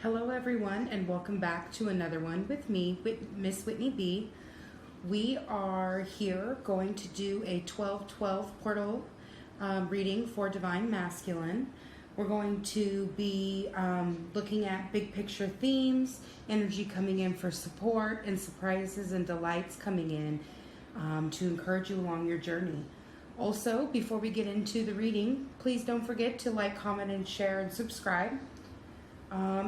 Hello everyone, and welcome back to another one with me, Miss Whitney B. We are here going to do a 12-12 portal reading for Divine Masculine. We're going to be looking at big picture themes, energy coming in for support, and surprises and delights coming in to encourage you along your journey. Also, before we get into the reading, please don't forget to like, comment, and share and subscribe.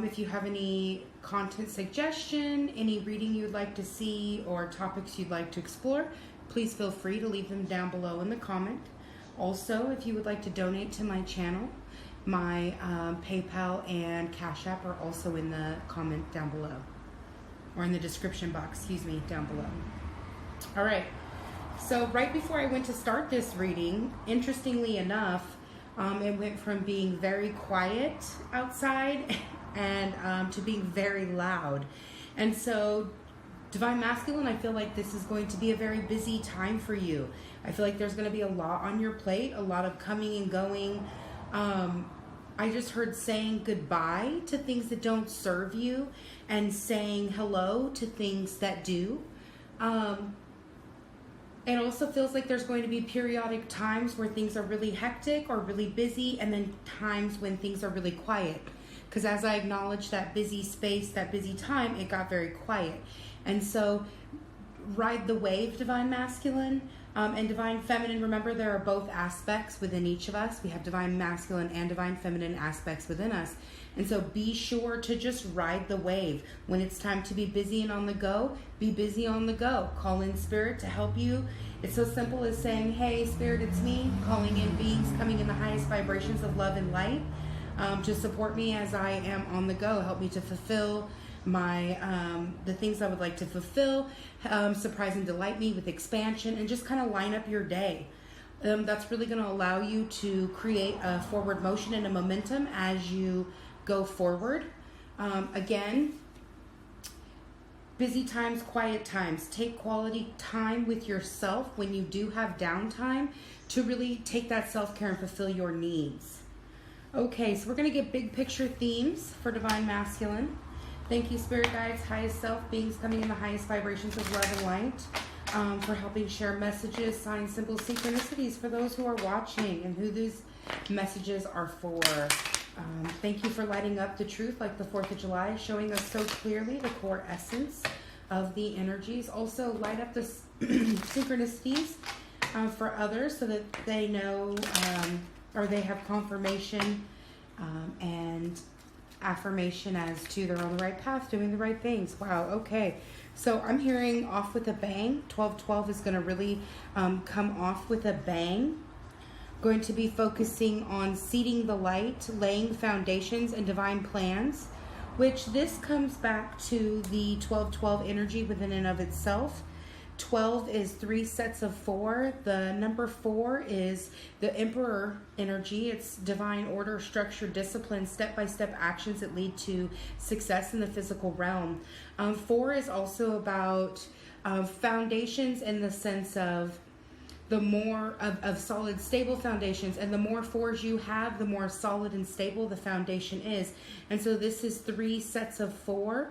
If you have any content suggestion, any reading you'd like to see, or topics you'd like to explore, please feel free to leave them down below in the comment. Also, if you would like to donate to my channel, my PayPal and Cash App are also in the comment down below, or in the description box, down below. All right, so right before I went to start this reading, interestingly enough, it went from being very quiet outside and to being very loud. And so, Divine Masculine, I feel like this is going to be a very busy time for you. I feel like there's going to be a lot on your plate, a lot of coming and going. I just heard saying goodbye to things that don't serve you and saying hello to things that do. It also feels like there's going to be periodic times where things are really hectic or really busy, and then times when things are really quiet. Because as I acknowledged that busy space, that busy time, it got very quiet. And so ride the wave, Divine Masculine, and Divine Feminine. Remember, there are both aspects within each of us. We have Divine Masculine and Divine Feminine aspects within us. And so be sure to just ride the wave. When it's time to be busy and on the go, be busy on the go. Call in Spirit to help you. It's so simple as saying, hey, Spirit, it's me. Calling in beings coming in the highest vibrations of love and light to support me as I am on the go. Help me to fulfill my the things I would like to fulfill, surprise and delight me with expansion, and just kind of line up your day. That's really going to allow you to create a forward motion and a momentum as you go forward. Again, busy times, quiet times. Take quality time with yourself when you do have downtime to really take that self-care and fulfill your needs. Okay, so we're going to get big picture themes for Divine Masculine. Thank you, Spirit Guides, highest self, beings coming in the highest vibrations of love and light, for helping share messages, signs, symbols, synchronicities for those who are watching and who these messages are for. Thank you for lighting up the truth like the 4th of July, showing us so clearly the core essence of the energies. Also, light up the synchronicities for others so that they know or they have confirmation and affirmation as to they're on the right path, doing the right things. Wow, okay. So I'm hearing off with a bang. 12-12 is going to really come off with a bang. Going to be focusing on seeding the light, laying foundations and divine plans, which this comes back to the 12-12 energy within and of itself. 12 is 3 sets of 4. The number 4 is the Emperor energy. It's divine order, structure, discipline, step-by-step actions that lead to success in the physical realm. 4 is also about foundations in the sense of the more of solid, stable foundations, and the more 4s you have, the more solid and stable the foundation is. And so this is 2 sets of 3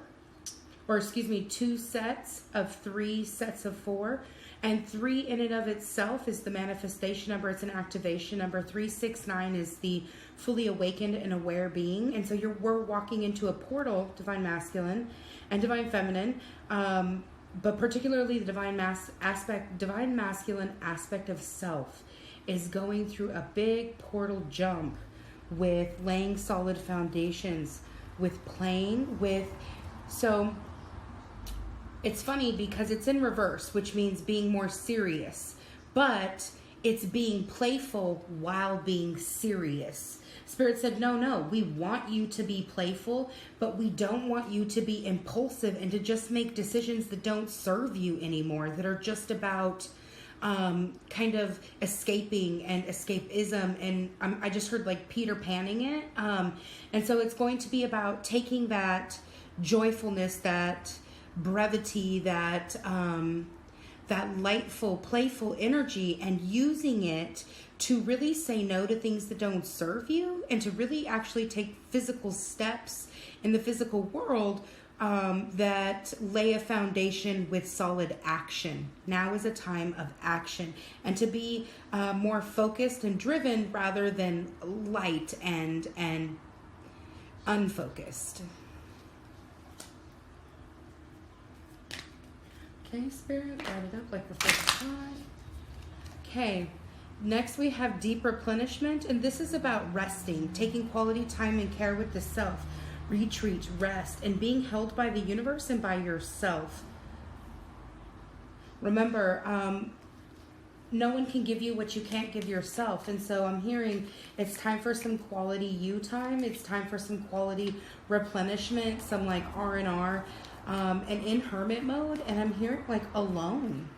sets of 4, and 3 in and of itself is the manifestation number. It's an activation number. 369 is the fully awakened and aware being. And so we're walking into a portal, Divine Masculine and Divine Feminine, but particularly the divine masculine aspect of self is going through a big portal jump with laying solid foundations, with playing with. So it's funny because it's in reverse, which means being more serious, but it's being playful while being serious. Spirit said, no, we want you to be playful, but we don't want you to be impulsive and to just make decisions that don't serve you anymore, that are just about kind of escaping and escapism. And I just heard like Peter Panning it. And so it's going to be about taking that joyfulness, that brevity, that lightful, playful energy and using it to really say no to things that don't serve you, and to really actually take physical steps in the physical world that lay a foundation with solid action. Now is a time of action, and to be more focused and driven rather than light and unfocused. Okay, Spirit, add it up like the first time. Okay, next we have deep replenishment, and this is about resting, taking quality time and care with the self, retreat, rest, and being held by the universe and by yourself. Remember, no one can give you what you can't give yourself, and so I'm hearing it's time for some quality you time. It's time for some quality replenishment, some like R&R, and in hermit mode, and I'm hearing like alone,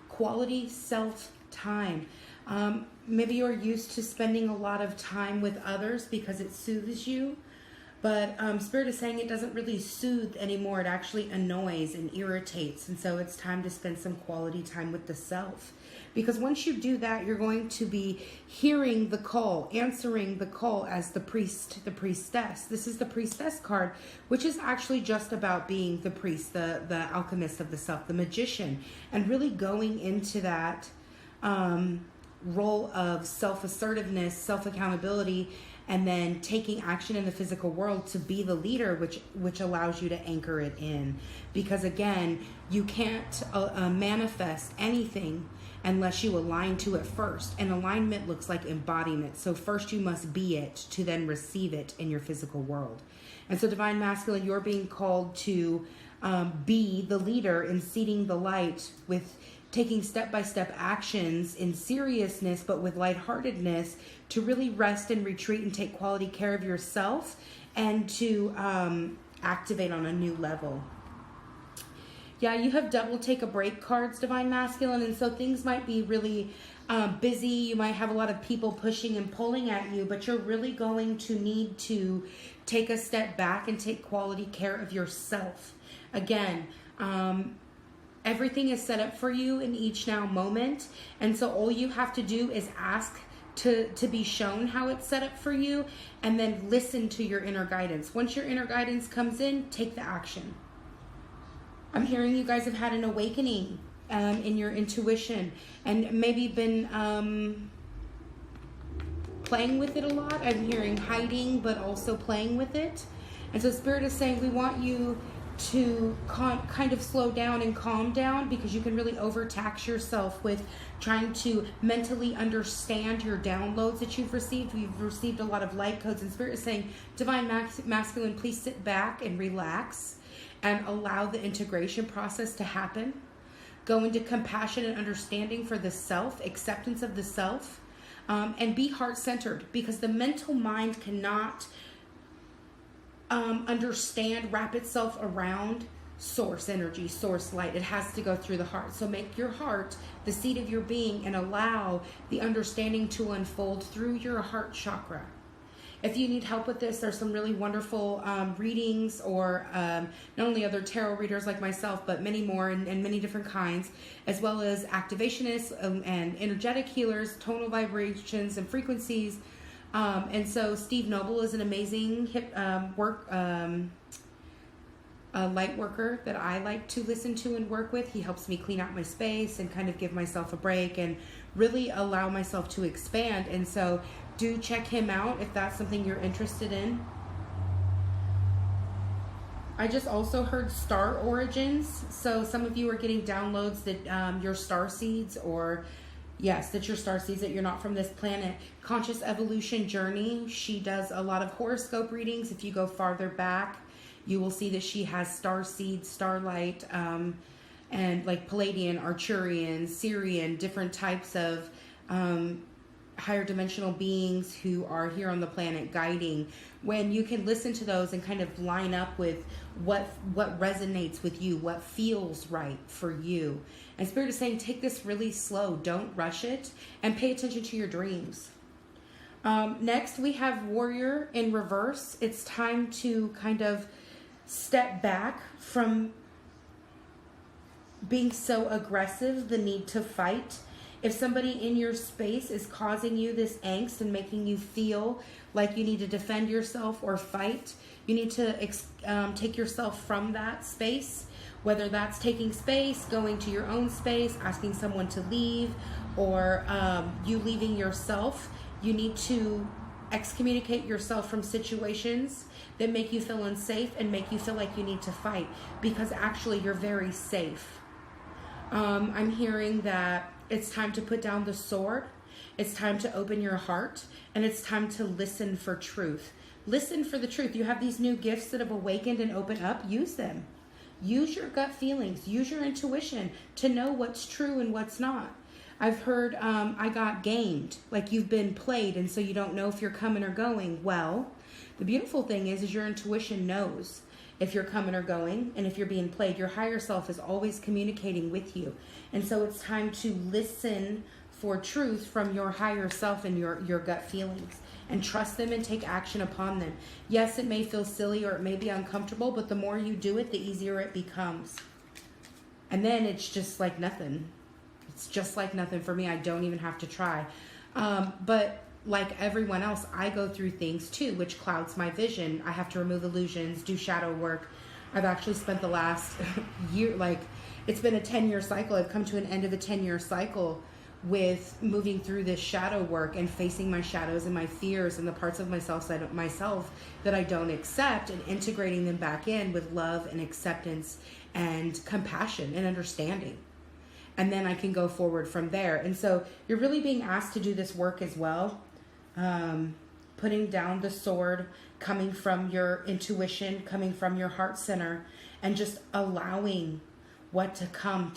quality self time. Maybe you're used to spending a lot of time with others because it soothes you, but Spirit is saying it doesn't really soothe anymore. It actually annoys and irritates, and so it's time to spend some quality time with the self. Because once you do that, you're going to be hearing the call, answering the call as the priest, the priestess. This is the priestess card, which is actually just about being the priest, the alchemist of the self, the magician, and really going into that role of self-assertiveness, self-accountability, and then taking action in the physical world to be the leader, which allows you to anchor it in. Because again, you can't manifest anything unless you align to it first. And alignment looks like embodiment. So first you must be it to then receive it in your physical world. And so Divine Masculine, you're being called to be the leader in seeding the light, with taking step-by-step actions in seriousness, but with lightheartedness, to really rest and retreat and take quality care of yourself, and to activate on a new level. Yeah, you have double take a break cards, Divine Masculine, and so things might be really busy. You might have a lot of people pushing and pulling at you, but you're really going to need to take a step back and take quality care of yourself. Again, everything is set up for you in each now moment, and so all you have to do is ask to be shown how it's set up for you, and then listen to your inner guidance. Once your inner guidance comes in, take the action. I'm hearing you guys have had an awakening in your intuition, and maybe been playing with it a lot. I'm hearing hiding, but also playing with it. And so Spirit is saying we want you to kind of slow down and calm down, because you can really overtax yourself with trying to mentally understand your downloads that you've received. We've received a lot of light codes, and Spirit is saying, Divine Masculine, please sit back and relax and allow the integration process to happen. Go into compassion and understanding for the self, acceptance of the self, and be heart-centered, because the mental mind cannot understand, wrap itself around source energy, source light. It has to go through the heart. So make your heart the seat of your being, and allow the understanding to unfold through your heart chakra. If you need help with this, there's some really wonderful readings, or not only other tarot readers like myself, but many more, and many different kinds, as well as activationists and energetic healers, tonal vibrations and frequencies. And so Steve Noble is an amazing light worker that I like to listen to and work with. He helps me clean out my space and kind of give myself a break and really allow myself to expand. And so do check him out if that's something you're interested in. I just also heard star origins. So some of you are getting downloads that your star seeds, or yes, that your star seeds, that you're not from this planet. Conscious Evolution Journey, she does a lot of horoscope readings. If you go farther back, you will see that she has star seeds, starlight, and like Palladian, Arcturian, Syrian, different types of higher dimensional beings who are here on the planet guiding. When you can listen to those and kind of line up with what resonates with you, what feels right for you. And Spirit is saying, take this really slow, don't rush it, and pay attention to your dreams. Next, we have Warrior in reverse. It's time to kind of step back from being so aggressive, the need to fight, If somebody in your space is causing you this angst and making you feel like you need to defend yourself or fight, you need to take yourself from that space, whether that's taking space, going to your own space, asking someone to leave, or you leaving yourself. You need to excommunicate yourself from situations that make you feel unsafe and make you feel like you need to fight, because actually you're very safe. I'm hearing that it's time to put down the sword. It's time to open your heart, and it's time to listen for truth. Listen for the truth. You have these new gifts that have awakened and opened up. Use them. Use your gut feelings. Use your intuition to know what's true and what's not. I've heard I got gamed, like you've been played, and so you don't know if you're coming or going. Well, the beautiful thing is your intuition knows if you're coming or going, and if you're being played. Your higher self is always communicating with you. And so it's time to listen for truth from your higher self and your gut feelings, and trust them and take action upon them. Yes, it may feel silly or it may be uncomfortable, but the more you do it, the easier it becomes. And then it's just like nothing. It's just like nothing for me. I don't even have to try. But like everyone else, I go through things too, which clouds my vision. I have to remove illusions, do shadow work. I've actually spent the last year, like it's been a 10-year cycle. I've come to an end of a 10-year cycle with moving through this shadow work and facing my shadows and my fears and the parts of myself that I don't accept, and integrating them back in with love and acceptance and compassion and understanding. And then I can go forward from there. And so you're really being asked to do this work as well. Putting down the sword, coming from your intuition, coming from your heart center, and just allowing what to come.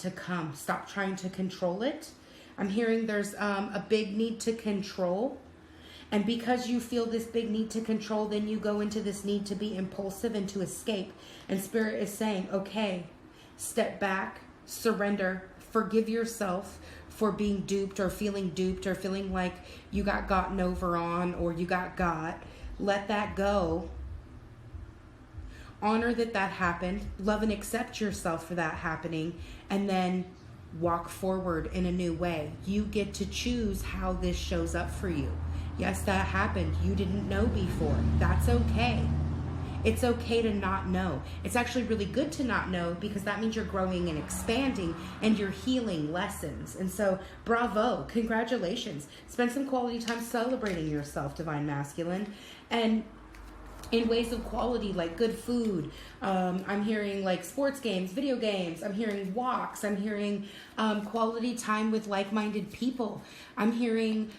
Stop trying to control it. I'm hearing there's a big need to control. And because you feel this big need to control, then you go into this need to be impulsive and to escape. And Spirit is saying, okay, step back, surrender, forgive yourself for being duped or feeling like you got gotten over on, or you got. Let that go. Honor that happened. Love and accept yourself for that happening. And then walk forward in a new way. You get to choose how this shows up for you. Yes, that happened. You didn't know before. That's okay. It's okay to not know. It's actually really good to not know, because that means you're growing and expanding and you're healing lessons. And so, bravo, congratulations. Spend some quality time celebrating yourself, Divine Masculine. And in ways of quality, like good food. I'm hearing like sports games, video games. I'm hearing walks. I'm hearing quality time with like-minded people. I'm hearing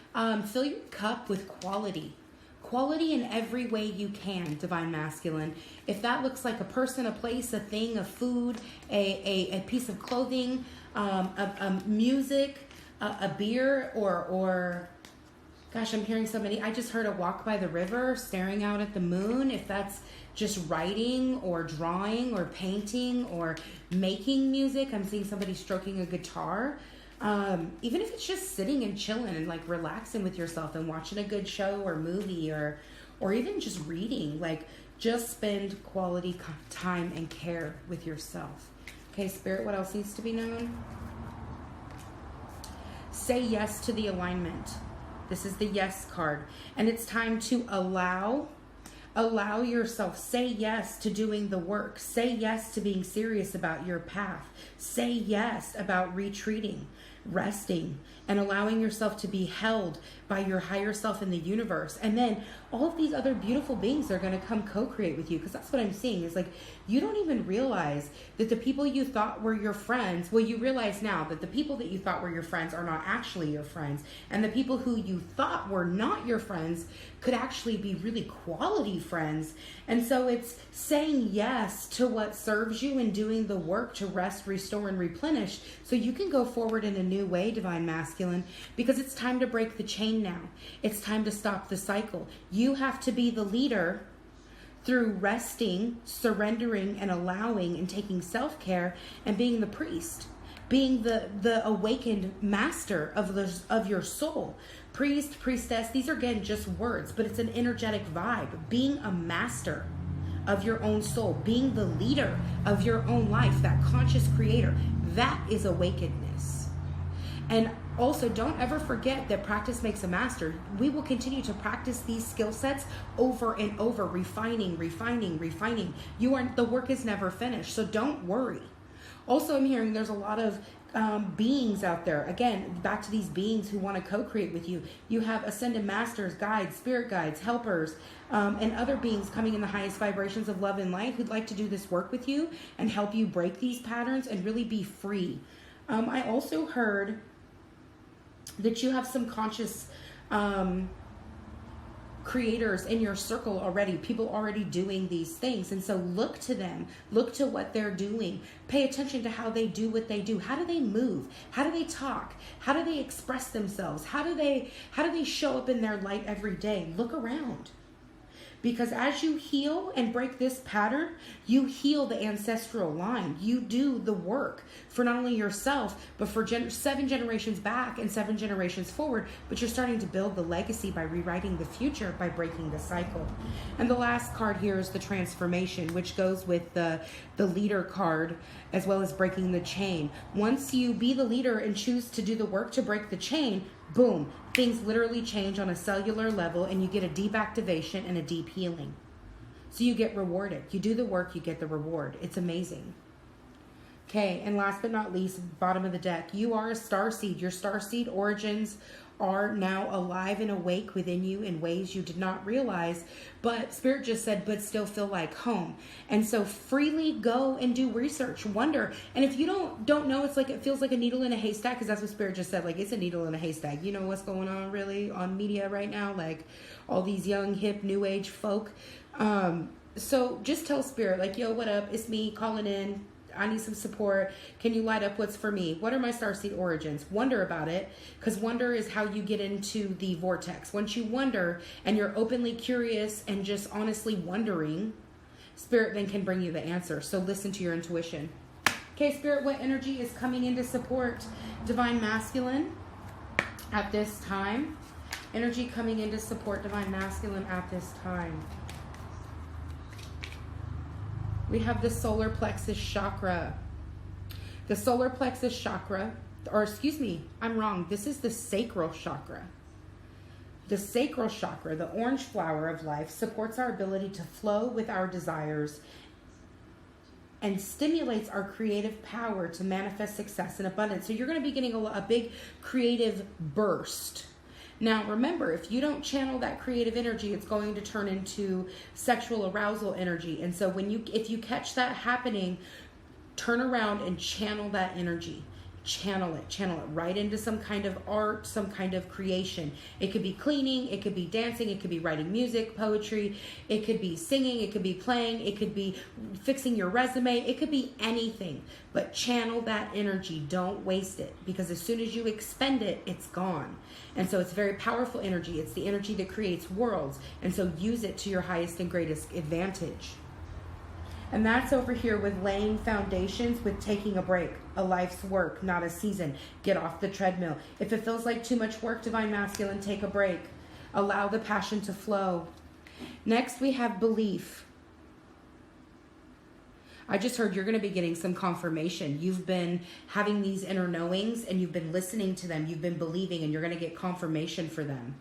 fill your cup with quality. Quality in every way you can, Divine Masculine. If that looks like a person, a place, a thing, a food, a piece of clothing, a music, a beer, or gosh, I'm hearing so many. I just heard a walk by the river, staring out at the moon. If that's just writing or drawing or painting or making music, I'm seeing somebody stroking a guitar. Even if it's just sitting and chilling and like relaxing with yourself and watching a good show or movie, or even just reading, like just spend quality time and care with yourself. Okay, Spirit, what else needs to be known? Say yes to the alignment. This is the yes card, and it's time to allow yourself. Say yes to doing the work. Say yes to being serious about your path. Say yes about retreating, resting, and allowing yourself to be held by your higher self in the universe. And then all of these other beautiful beings are going to come co-create with you, because that's what I'm seeing is like you don't even realize that the people you thought were your friends, well, you realize now that the people that you thought were your friends are not actually your friends, and the people who you thought were not your friends could actually be really quality friends. And so it's saying yes to what serves you and doing the work to rest, restore, and replenish so you can go forward in a new way, Divine Masculine, because it's time to break the chain now. It's time to stop the cycle. You have to be the leader through resting, surrendering, and allowing, and taking self-care, and being the priest, being the awakened master of your soul. Priest, priestess, these are again just words, but it's an energetic vibe. Being a master of your own soul, being the leader of your own life, that conscious creator, that is awakenedness. And Also, don't ever forget that practice makes a master. We will continue to practice these skill sets over and over, refining. The work is never finished, so don't worry. Also, I'm hearing there's a lot of beings out there. Again, back to these beings who want to co-create with you. You have ascended masters, guides, spirit guides, helpers, and other beings coming in the highest vibrations of love and light who'd like to do this work with you and help you break these patterns and really be free. I also heard that you have some conscious creators in your circle already, people already doing these things. And so look to them, look to what they're doing, pay attention to how they do what they do. How do they move? How do they talk? How do they express themselves? How do they show up in their light every day? Look around. Because as you heal and break this pattern, you heal the ancestral line. You do the work for not only yourself, but for 7 generations back and 7 generations forward. But you're starting to build the legacy by rewriting the future, by breaking the cycle. And the last card here is the transformation, which goes with the leader card, as well as breaking the chain. Once you be the leader and choose to do the work to break the chain, boom, things literally change on a cellular level, and you get a deep activation and a deep healing. So you get rewarded. You do the work, you get the reward. It's amazing. Okay, and last but not least, bottom of the deck, you are a starseed. Your starseed origins are now alive and awake within you in ways you did not realize, but Spirit just said, but still feel like home. And so freely go and do research, wonder. And if you don't know, it's like, it feels like a needle in a haystack, because that's what Spirit just said, like, it's a needle in a haystack. You know what's going on really on media right now, like all these young, hip, new age folk. So just tell Spirit, like, yo, what up? It's me calling in. I need some support. Can you light up what's for me? What are my starseed origins? Wonder about it, because wonder is how you get into the vortex. Once you wonder and you're openly curious and just honestly wondering, Spirit then can bring you the answer. So listen to your intuition. Okay, Spirit, what energy is coming in to support Divine Masculine at this time? Energy coming in to support Divine Masculine at this time. We have the solar plexus chakra. The solar plexus chakra, or excuse me, I'm wrong. This is the sacral chakra. The sacral chakra, the orange flower of life, supports our ability to flow with our desires and stimulates our creative power to manifest success and abundance. So you're going to be getting a big creative burst. Now, remember, if you don't channel that creative energy, it's going to turn into sexual arousal energy. And so if you catch that happening, turn around and channel that energy. Channel it right into some kind of art, some kind of creation. It could be cleaning, it could be dancing, it could be writing music, poetry, it could be singing, it could be playing, it could be fixing your resume, it could be anything. But channel that energy, don't waste it, because as soon as you expend it, it's gone. And so it's very powerful energy. It's the energy that creates worlds. And so use it to your highest and greatest advantage. And that's over here with laying foundations, with taking a break, a life's work, not a season. Get off the treadmill. If it feels like too much work, Divine Masculine, take a break. Allow the passion to flow. Next, we have belief. I just heard you're going to be getting some confirmation. You've been having these inner knowings and you've been listening to them. You've been believing, and you're going to get confirmation for them.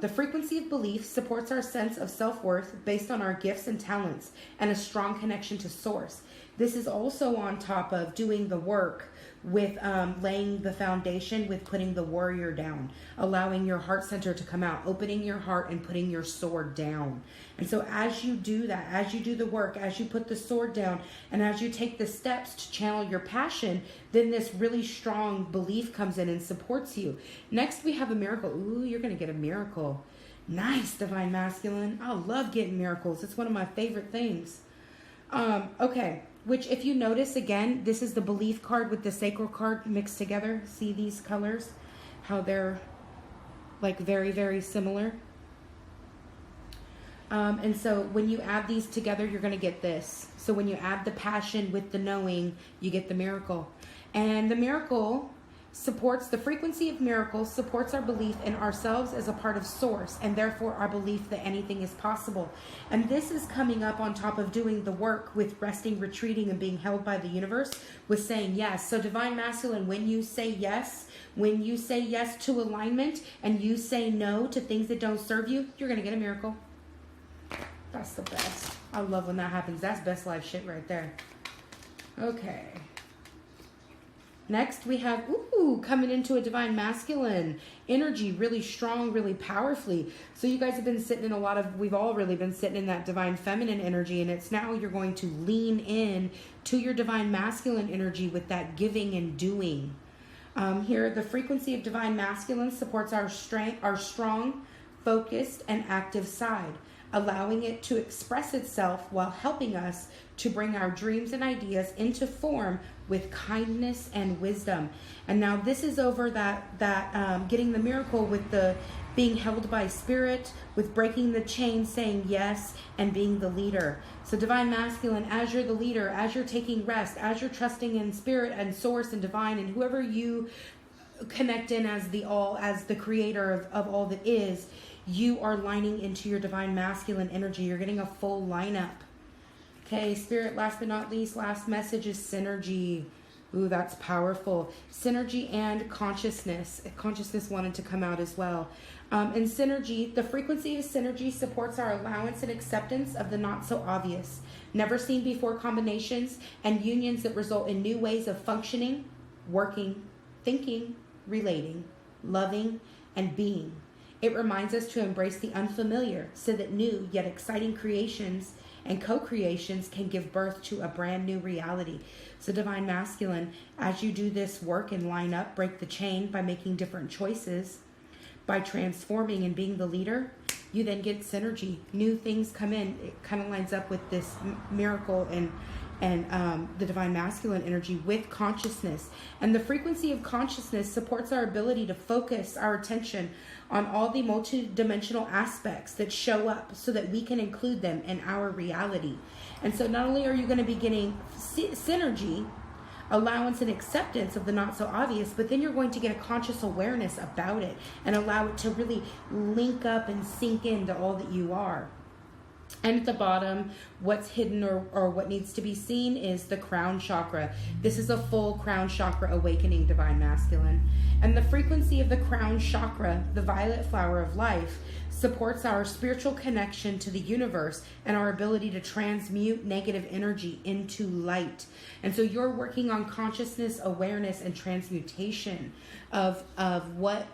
The frequency of belief supports our sense of self-worth based on our gifts and talents and a strong connection to source. This is also on top of doing the work with laying the foundation, with putting the warrior down, allowing your heart center to come out, opening your heart and putting your sword down. And so as you do that, as you do the work, as you put the sword down, and as you take the steps to channel your passion, then this really strong belief comes in and supports you. Next, we have a miracle. Ooh, you're going to get a miracle. Nice, Divine Masculine. I love getting miracles. It's one of my favorite things. Okay, which if you notice, again, this is the belief card with the sacral card mixed together. See these colors? How they're like very, very similar. And so when you add these together, you're going to get this. So when you add the passion with the knowing, you get the miracle. And the miracle supports the frequency of miracles, supports our belief in ourselves as a part of source, and therefore our belief that anything is possible. And this is coming up on top of doing the work with resting, retreating, and being held by the universe, with saying yes. So divine masculine, when you say yes to alignment and you say no to things that don't serve you, you're going to get a miracle. That's the best. I love when that happens. That's best life shit right there. Okay. Next, we have, coming into a divine masculine energy, really strong, really powerfully. So you guys have been sitting in we've all really been sitting in that divine feminine energy, and it's now you're going to lean in to your divine masculine energy with that giving and doing. Here, the frequency of divine masculine supports our strength, our strong, focused, and active side, allowing it to express itself while helping us to bring our dreams and ideas into form with kindness and wisdom. And now this is over that getting the miracle with the being held by spirit, with breaking the chain, saying yes, and being the leader. So divine masculine, as you're the leader, as you're taking rest, as you're trusting in spirit and source and divine and whoever you connect in as the all, as the creator of all that is, you are lining into your divine masculine energy. You're getting a full lineup. Okay, spirit, last but not least, last message is synergy. Ooh, that's powerful. Synergy and consciousness. Consciousness wanted to come out as well. And synergy, the frequency of synergy supports our allowance and acceptance of the not so obvious, never seen before combinations and unions that result in new ways of functioning, working, thinking, relating, loving, and being. It reminds us to embrace the unfamiliar so that new yet exciting creations and co-creations can give birth to a brand new reality. So divine masculine, as you do this work and line up, break the chain by making different choices, by transforming and being the leader, you then get synergy. New things come in. It kind of lines up with this miracle and the divine masculine energy with consciousness. And the frequency of consciousness supports our ability to focus our attention on all the multidimensional aspects that show up so that we can include them in our reality. And so not only are you going to be getting synergy, allowance and acceptance of the not so obvious, but then you're going to get a conscious awareness about it and allow it to really link up and sink into all that you are. And at the bottom, what's hidden or what needs to be seen is the crown chakra. This is a full crown chakra awakening, divine masculine. And the frequency of the crown chakra, the violet flower of life, supports our spiritual connection to the universe and our ability to transmute negative energy into light. And so you're working on consciousness, awareness, and transmutation of what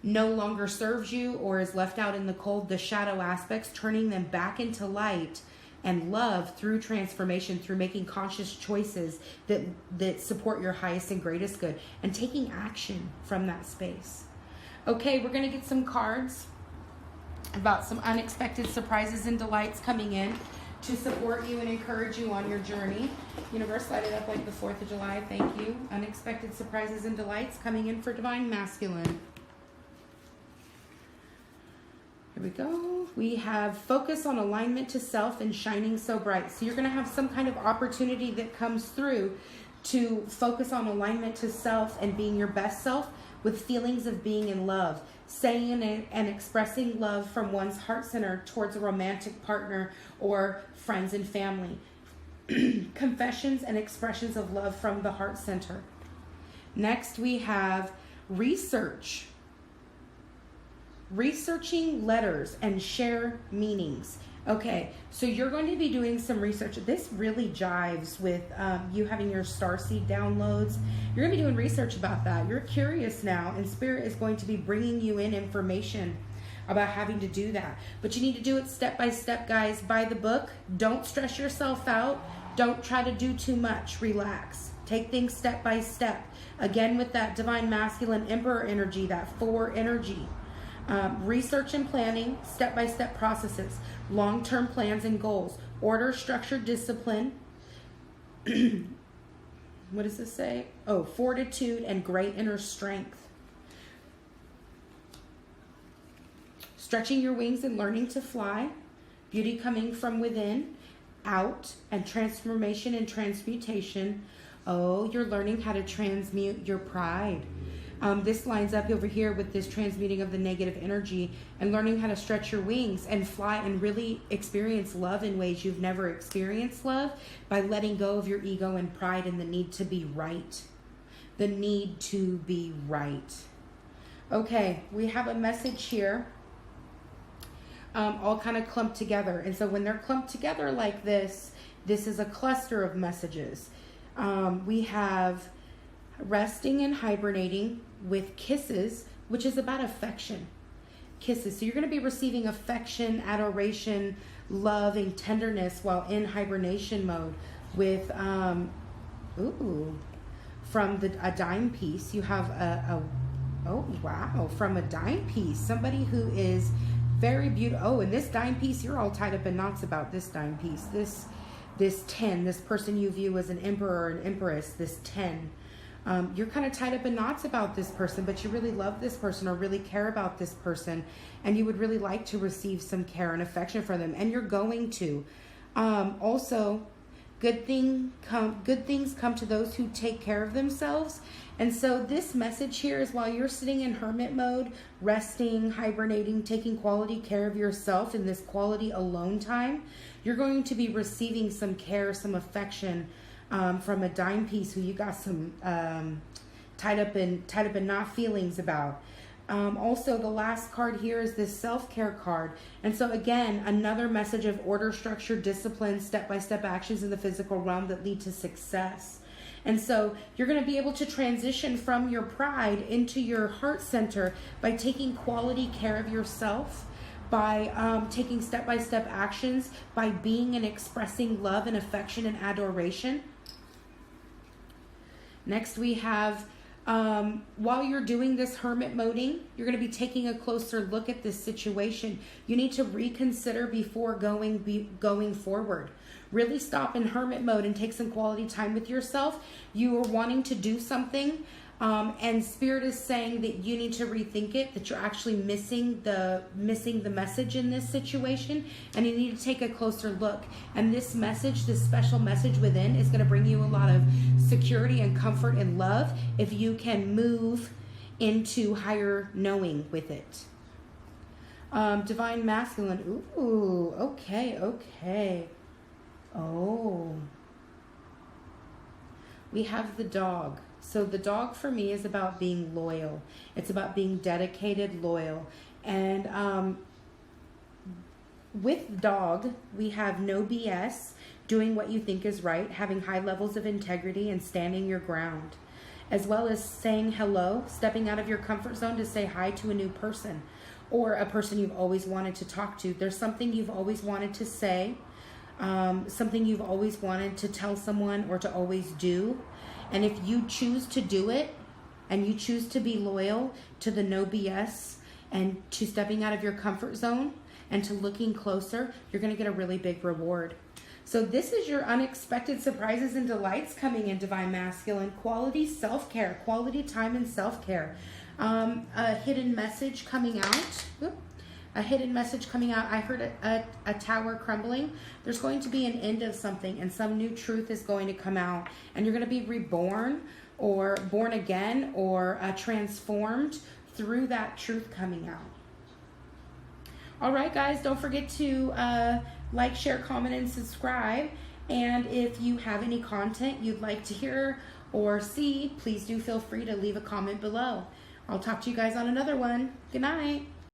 no longer serves you or is left out in the cold, the shadow aspects, turning them back into light and love through transformation, through making conscious choices that support your highest and greatest good and taking action from that space. Okay, we're going to get some cards about some unexpected surprises and delights coming in to support you and encourage you on your journey. Universe, light it up like the 4th of July. Thank you. Unexpected surprises and delights coming in for divine masculine. Here we go. We have focus on alignment to self and shining so bright. So you're going to have some kind of opportunity that comes through to focus on alignment to self and being your best self with feelings of being in love, saying and expressing love from one's heart center towards a romantic partner or friends and family. Confessions and expressions of love from the heart center. Next, we have research. Researching letters and share meanings. Okay, so you're going to be doing some research. This really jives with you having your starseed downloads. You're going to be doing research about that. You're curious now, and Spirit is going to be bringing you in information about having to do that. But you need to do it step by step, guys. By the book. Don't stress yourself out. Don't try to do too much. Relax. Take things step by step. Again, with that divine masculine emperor energy, that 4 energy. Research and planning, step-by-step processes, long-term plans and goals, order, structure, discipline. What does this say? Oh, fortitude and great inner strength. Stretching your wings and learning to fly. Beauty coming from within, out, and transformation and transmutation. Oh, you're learning how to transmute your pride. This lines up over here with this transmuting of the negative energy and learning how to stretch your wings and fly and really experience love in ways you've never experienced love by letting go of your ego and pride and the need to be right. The need to be right. Okay, we have a message here, all kind of clumped together. And so when they're clumped together like this is a cluster of messages. We have resting and hibernating with kisses, which is about affection. Kisses. So you're going to be receiving affection, adoration, love, and tenderness while in hibernation mode with, from a dime piece. You have oh wow, from a dime piece. Somebody who is very beautiful. Oh, and this dime piece, you're all tied up in knots about this dime piece. This 10, this person you view as an emperor or an empress, this 10. You're kind of tied up in knots about this person, but you really love this person or really care about this person, and you would really like to receive some care and affection from them, and you're going to. Also, good things come to those who take care of themselves. And so this message here is while you're sitting in hermit mode, resting, hibernating, taking quality care of yourself in this quality alone time, you're going to be receiving some care, some affection from a dime piece who you got some tied up in knot feelings about. Also, the last card here is this self-care card. And so again, another message of order, structure, discipline, step-by-step actions in the physical realm that lead to success. And so you're going to be able to transition from your pride into your heart center by taking quality care of yourself, by taking step-by-step actions, by being and expressing love and affection and adoration. Next we have, while you're doing this hermit moding, you're going to be taking a closer look at this situation. You need to reconsider before going forward. Really stop in hermit mode and take some quality time with yourself. You are wanting to do something, and Spirit is saying that you need to rethink it, that you're actually missing the message in this situation, and you need to take a closer look. And this message, this special message within, is going to bring you a lot of security and comfort and love if you can move into higher knowing with it. Divine masculine. Ooh, okay. Oh, we have the dog. So the dog for me is about being loyal. It's about being dedicated, loyal. And with dog, we have no BS, doing what you think is right, having high levels of integrity and standing your ground, as well as saying hello, stepping out of your comfort zone to say hi to a new person or a person you've always wanted to talk to. There's something you've always wanted to say, something you've always wanted to tell someone or to always do. And if you choose to do it and you choose to be loyal to the no BS and to stepping out of your comfort zone and to looking closer, you're going to get a really big reward. So this is your unexpected surprises and delights coming in, Divine Masculine. Quality self-care, quality time and self-care. A hidden message coming out. A hidden message coming out. I heard a tower crumbling. There's going to be an end of something, and some new truth is going to come out, and you're going to be reborn or born again or transformed through that truth coming out. All right, guys, don't forget to like, share, comment, and subscribe. And if you have any content you'd like to hear or see, please do feel free to leave a comment below. I'll talk to you guys on another one. Good night.